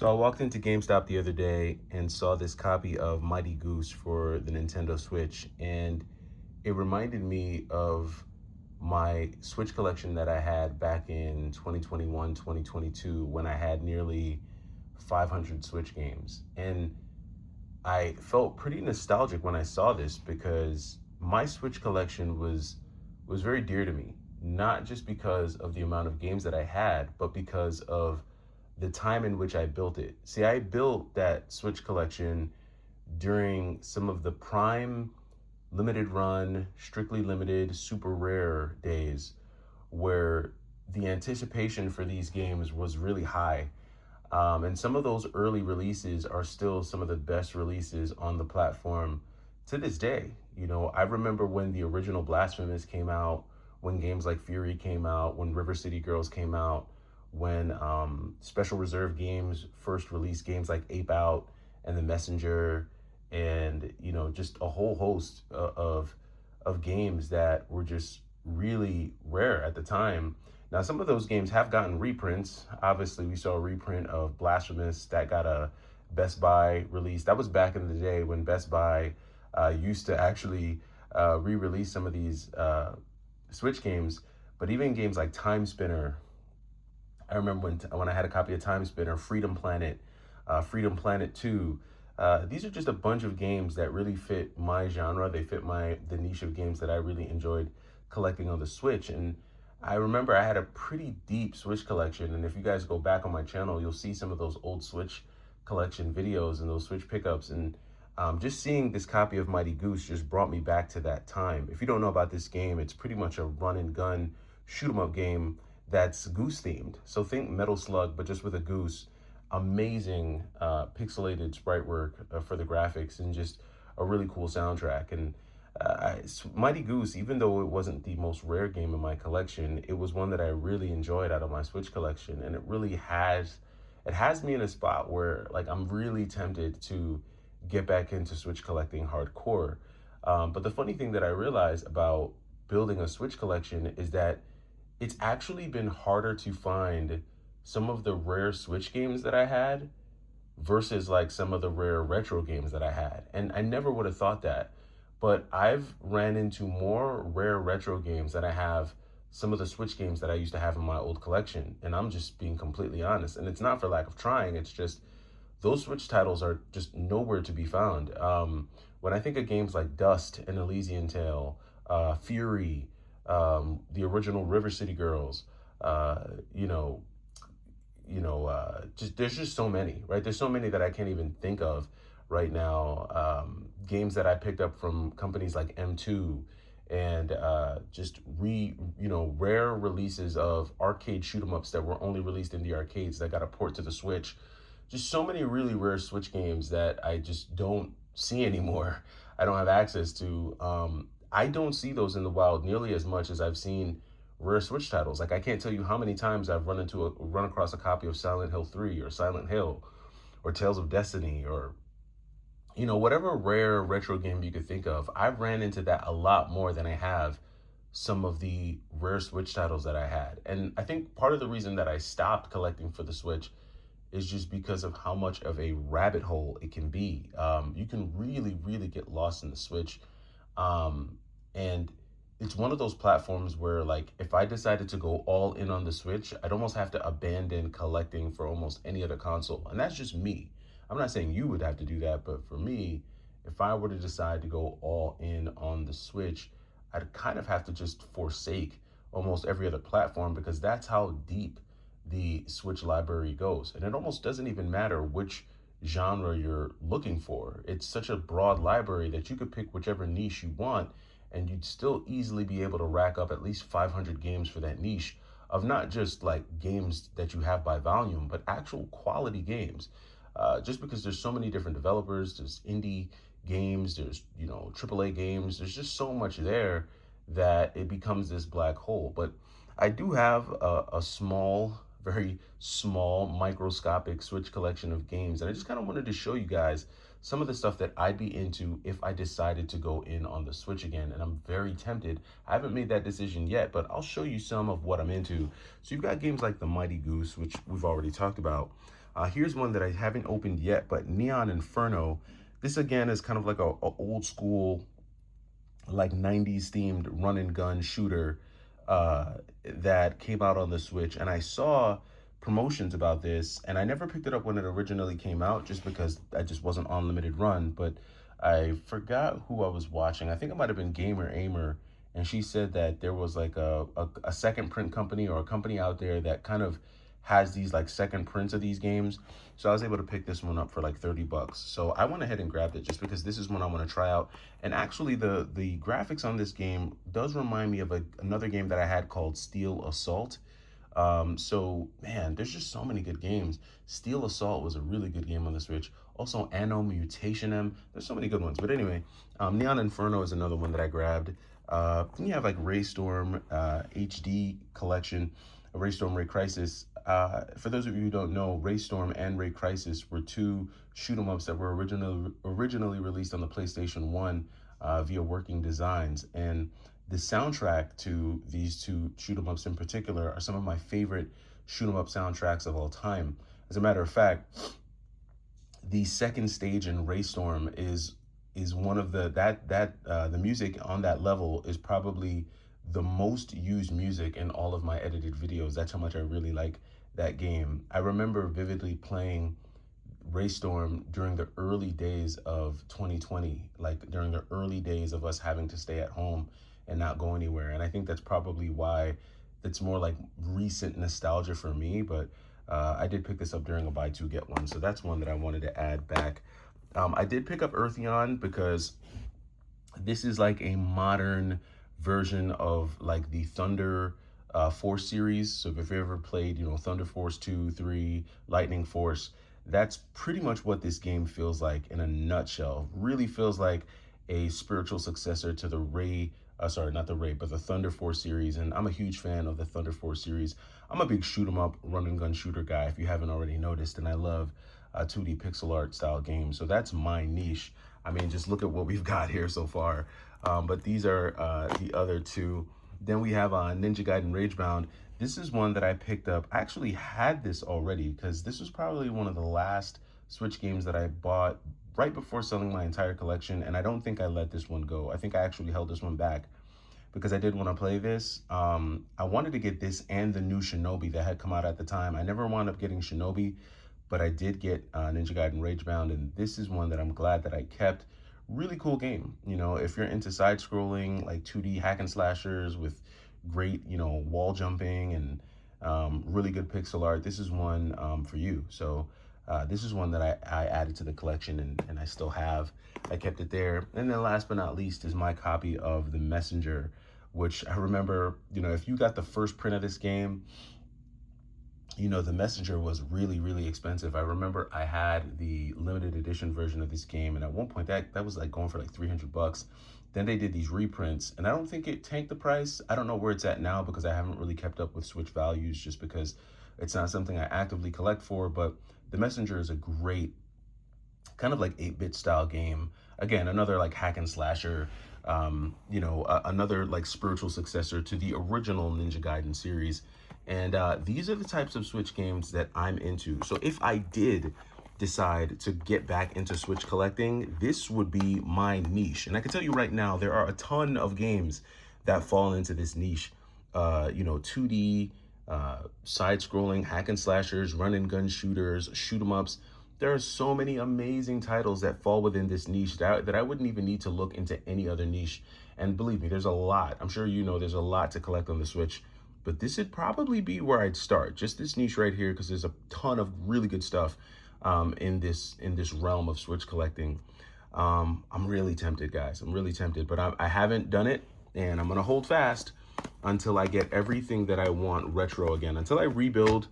So I walked into GameStop the other day and saw this copy of Mighty Goose for the Nintendo Switch, and it reminded me of my Switch collection that I had back in 2021, 2022, when I had nearly 500 Switch games. And I felt pretty nostalgic when I saw this because my Switch collection was very dear to me, not just because of the amount of games that I had, but because of the time in which I built it. See, I built that Switch collection during some of the prime limited run, strictly limited, super rare days where the anticipation for these games was really high. And some of those early releases are still some of the best releases on the platform to this day. You know, I remember when the original Blasphemous came out, when games like Fury came out, when River City Girls came out, when Special Reserve Games first released games like Ape Out and The Messenger, and you know, just a whole host of games that were just really rare at the time. Now, some of those games have gotten reprints. Obviously, we saw a reprint of Blasphemous that got a Best Buy release. That was back in the day when Best Buy used to actually re-release some of these Switch games. But even games like Time Spinner, I remember when I had a copy of Time Spinner, Freedom Planet 2. These are just a bunch of games that really fit my genre. They fit the niche of games that I really enjoyed collecting on the Switch. And I remember I had a pretty deep Switch collection. And if you guys go back on my channel, you'll see some of those old Switch collection videos and those Switch pickups. And just seeing this copy of Mighty Goose just brought me back to that time. If you don't know about this game, it's pretty much a run and gun shoot 'em up game that's goose themed. So think Metal Slug, but just with a goose. Amazing pixelated sprite work for the graphics and just a really cool soundtrack. And Mighty Goose, even though it wasn't the most rare game in my collection, it was one that I really enjoyed out of my Switch collection. And it has me in a spot where like I'm really tempted to get back into Switch collecting hardcore. But the funny thing that I realized about building a Switch collection is that it's actually been harder to find some of the rare Switch games that I had versus like some of the rare retro games that I had. And I never would have thought that. But I've ran into more rare retro games than I have some of the Switch games that I used to have in my old collection. And I'm just being completely honest. And it's not for lack of trying, it's just those Switch titles are just nowhere to be found. When I think of games like Dust and Elysian Tale, Fury, the original River City Girls, uh, you know, just there's just so many, right? There's so many that I can't even think of right now. Games that I picked up from companies like M2 and just rare releases of arcade shoot 'em ups that were only released in the arcades that got a port to the Switch. Just so many really rare Switch games that I just don't see anymore. I don't have access to. I don't see those in the wild nearly as much as I've seen rare Switch titles. Like I can't tell you how many times I've run across a copy of Silent Hill 3 or Silent Hill or Tales of Destiny or whatever rare retro game you could think of. I've ran into that a lot more than I have some of the rare Switch titles that I had. And I think part of the reason that I stopped collecting for the Switch is just because of how much of a rabbit hole it can be. You can really, really get lost in the Switch. And it's one of those platforms where, like, if I decided to go all in on the Switch, I'd almost have to abandon collecting for almost any other console. And that's just me. I'm not saying you would have to do that, but for me, if I were to decide to go all in on the Switch, I'd kind of have to just forsake almost every other platform because that's how deep the Switch library goes. And it almost doesn't even matter which genre you're looking for. It's such a broad library that you could pick whichever niche you want, and you'd still easily be able to rack up at least 500 games for that niche of not just like games that you have by volume, but actual quality games. Just because there's so many different developers, there's indie games, there's AAA games, there's just so much there that it becomes this black hole. But I do have a small, very small, microscopic Switch collection of games, and I just kind of wanted to show you guys some of the stuff that I'd be into if I decided to go in on the Switch again. And I'm very tempted. I haven't made that decision yet, but I'll show you some of what I'm into. So you've got games like the Mighty Goose, which we've already talked about. Here's one that I haven't opened yet, but Neon Inferno. This again is kind of like a old school, like 90s themed run and gun shooter that came out on the Switch. And I saw promotions about this, and I never picked it up when it originally came out just because I just wasn't on limited run. But I forgot who I was watching. I think it might have been Gamer Aimer. And she said that there was like a second print company or a company out there that kind of has these like second prints of these games. So I was able to pick this one up for like 30 bucks. So I went ahead and grabbed it just because this is one I want to try out. And actually the graphics on this game does remind me of another game that I had called Steel Assault. So man, there's just so many good games. Steel Assault was a really good game on the Switch. Also Anno Mutationem. There's so many good ones. But anyway, Neon Inferno is another one that I grabbed. Then you have like Raystorm HD collection, Raystorm Ray Crisis. For those of you who don't know, Raystorm and Ray Crisis were two shoot 'em ups that were originally released on the PlayStation 1 via Working Designs. And the soundtrack to these two shoot 'em ups in particular are some of my favorite shoot 'em up soundtracks of all time. As a matter of fact, the second stage in Raystorm is one of the music on that level is probably the most used music in all of my edited videos. That's how much I really like that game. I remember vividly playing Raystorm during the early days of 2020, like during the early days of us having to stay at home and not go anywhere. And I think that's probably why it's more like recent nostalgia for me. But I did pick this up during a buy two get one, so that's one that I wanted to add back. I did pick up Eartheon because this is like a modern version of like the Thunder Force series. So if you've ever played, you know, Thunder Force 2, 3, Lightning Force, that's pretty much what this game feels like in a nutshell. Really feels like a spiritual successor to the Ray, sorry, not the Ray, but the Thunder Force series. And I'm a huge fan of the Thunder Force series. I'm a big shoot 'em up, run and gun shooter guy, if you haven't already noticed. And I love 2D pixel art style games. So that's my niche. I mean, just look at what we've got here so far. But these are the other two. Then we have Ninja Gaiden Ragebound. This is one that I picked up. I actually had this already because this was probably one of the last Switch games that I bought right before selling my entire collection. And I don't think I let this one go. I think I actually held this one back because I did want to play this. I wanted to get this and the new Shinobi that had come out at the time. I never wound up getting Shinobi, but I did get Ninja Gaiden Ragebound, and this is one that I'm glad that I kept. Really cool game. You know, if you're into side-scrolling, like 2D hack and slashers with great, you know, wall jumping and really good pixel art, this is one for you. So this is one that I added to the collection and I still have. I kept it there. And then last but not least is my copy of The Messenger, which I remember, you know, if you got the first print of this game, you know, The Messenger was really, really expensive. I remember I had the limited edition version of this game, and at one point that was like going for like 300 bucks. Then they did these reprints, and I don't think it tanked the price. I don't know where it's at now because I haven't really kept up with Switch values just because it's not something I actively collect for, but The Messenger is a great kind of like 8-bit style game. Again, another like hack and slasher, you know, another like spiritual successor to the original Ninja Gaiden series. And these are the types of Switch games that I'm into. So if I did decide to get back into Switch collecting, this would be my niche. And I can tell you right now, there are a ton of games that fall into this niche. You know, 2D, side-scrolling, hack and slashers, run and gun shooters, shoot 'em ups. There are so many amazing titles that fall within this niche that I wouldn't even need to look into any other niche. And believe me, there's a lot. I'm sure you know there's a lot to collect on the Switch. But this would probably be where I'd start. Just this niche right here, because there's a ton of really good stuff in this realm of Switch collecting. I'm really tempted, guys. I'm really tempted, but I haven't done it, and I'm gonna hold fast until I get everything that I want retro again. Until I rebuild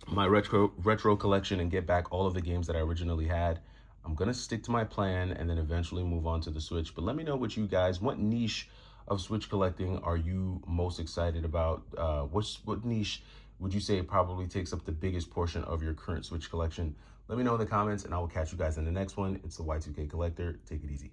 my retro collection and get back all of the games that I originally had. I'm gonna stick to my plan and then eventually move on to the Switch. But let me know what you guys, what niche of Switch collecting are you most excited about? What niche would you say probably takes up the biggest portion of your current Switch collection? Let me know in the comments and I will catch you guys in the next one. It's the Y2K Collector. Take it easy.